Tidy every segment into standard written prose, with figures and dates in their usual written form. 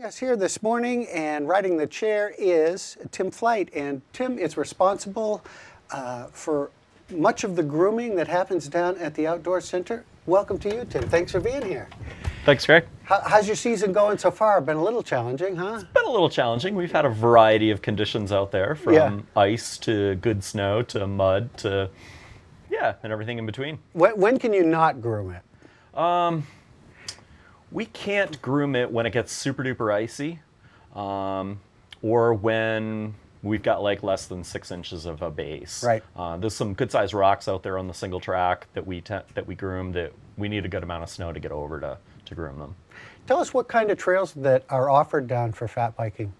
Us here this morning, and riding the chair is Tim Flight, and Tim is responsible for much of the grooming that happens down at the Outdoor Center. Welcome to you, Tim. Thanks for being here. Thanks, Greg. How's your season going so far? Been a little challenging, huh? It's been a little challenging. We've had a variety of conditions out there, from ice to good snow to mud to, and everything in between. When can you not groom it? We can't groom it when it gets super duper icy, or when we've got like less than 6 inches of a base. Right. There's some good sized rocks out there on the single track that we groom that we need a good amount of snow to get over to groom them. Tell us what kind of trails that are offered down for fat biking.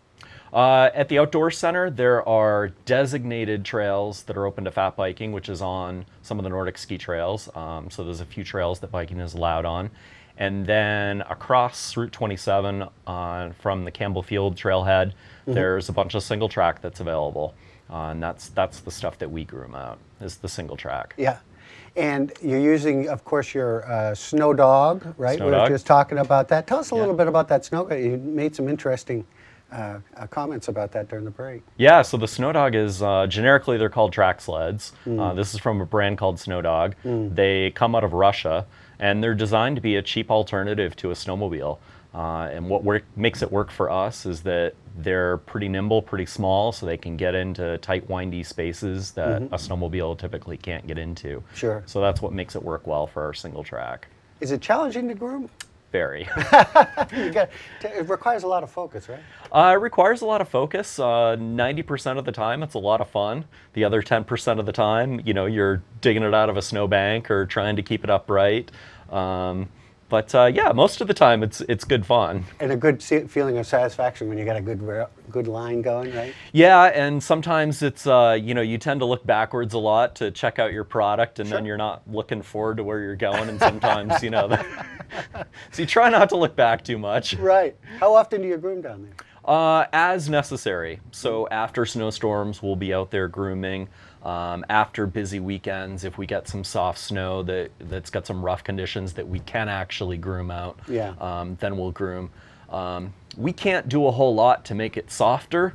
At the Outdoor Center, there are designated trails that are open to fat biking, which is on some of the Nordic ski trails. So there's a few trails that biking is allowed on. And then across Route 27 from the Campbell Field trailhead, there's a bunch of single track that's available. And that's the stuff that we groom out, is the single track. Yeah. And you're using, of course, your Snowdog, right? Snowdog. We were just talking about that. Tell us a little bit about that Snowdog. You made some interesting comments about that during the break. Yeah, so the Snowdog is, generically they're called track sleds. This is from a brand called Snowdog. They come out of Russia, and they're designed to be a cheap alternative to a snowmobile. And what makes it work for us is that they're pretty nimble, pretty small, so they can get into tight, windy spaces that a snowmobile typically can't get into. Sure. So that's what makes it work well for our single track. Is it challenging to groom? Very. It requires a lot of focus, right? It requires a lot of focus. 90% of the time, it's a lot of fun. The other 10% of the time, you're digging it out of a snowbank or trying to keep it upright. But most of the time, it's good fun. And a good feeling of satisfaction when you got a good line going, right? Yeah, and sometimes it's, you tend to look backwards a lot to check out your product, and then you're not looking forward to where you're going, and sometimes, so you try not to look back too much. Right. How often do you groom down there? As necessary. So after snowstorms, we'll be out there grooming. After busy weekends, if we get some soft snow that's got some rough conditions that we can actually groom out, then we'll groom. We can't do a whole lot to make it softer.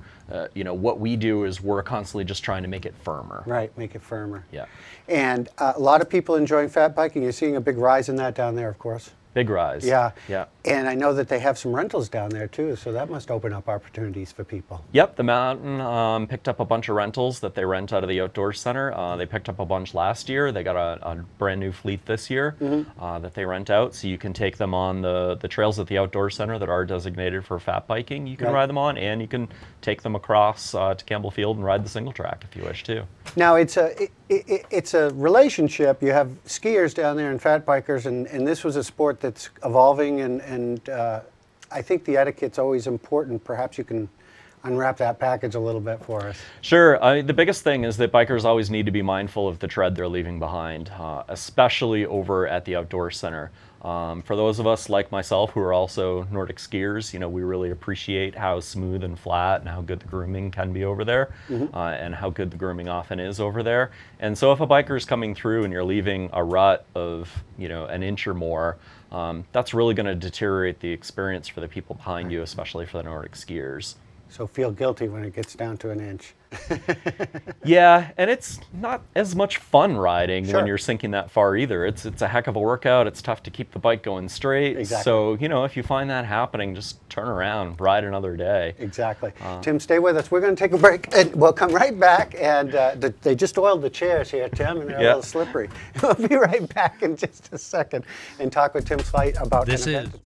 What we do is we're constantly just trying to make it firmer. Right, make it firmer. Yeah. And a lot of people enjoying fat biking. You're seeing a big rise in that down there, of course. Big rise. Yeah. Yeah. And I know that they have some rentals down there too, so that must open up opportunities for people. Yep, the mountain picked up a bunch of rentals that they rent out of the Outdoor Center. They picked up a bunch last year. They got a brand new fleet this year that they rent out, so you can take them on the trails at the Outdoor Center that are designated for fat biking. You can ride them on, and you can take them across to Campbell Field and ride the single track if you wish to. Now it's a relationship. You have skiers down there and fat bikers, and this was a sport that's evolving, and I think the etiquette's always important. Perhaps you can unwrap that package a little bit for us. Sure. The biggest thing is that bikers always need to be mindful of the tread they're leaving behind, especially over at the Outdoor Center. For those of us like myself who are also Nordic skiers, we really appreciate how smooth and flat and how good the grooming can be over there, and how good the grooming often is over there. And so if a biker is coming through and you're leaving a rut of, an inch or more, that's really going to deteriorate the experience for the people behind you, especially for the Nordic skiers. So feel guilty when it gets down to an inch. Yeah, and it's not as much fun riding when you're sinking that far either. It's a heck of a workout. It's tough to keep the bike going straight. Exactly. So, if you find that happening, just turn around, ride another day. Exactly. Tim, stay with us. We're going to take a break, and we'll come right back. And they just oiled the chairs here, Tim, and they're a little slippery. We'll be right back in just a second and talk with Tim Flight about an event.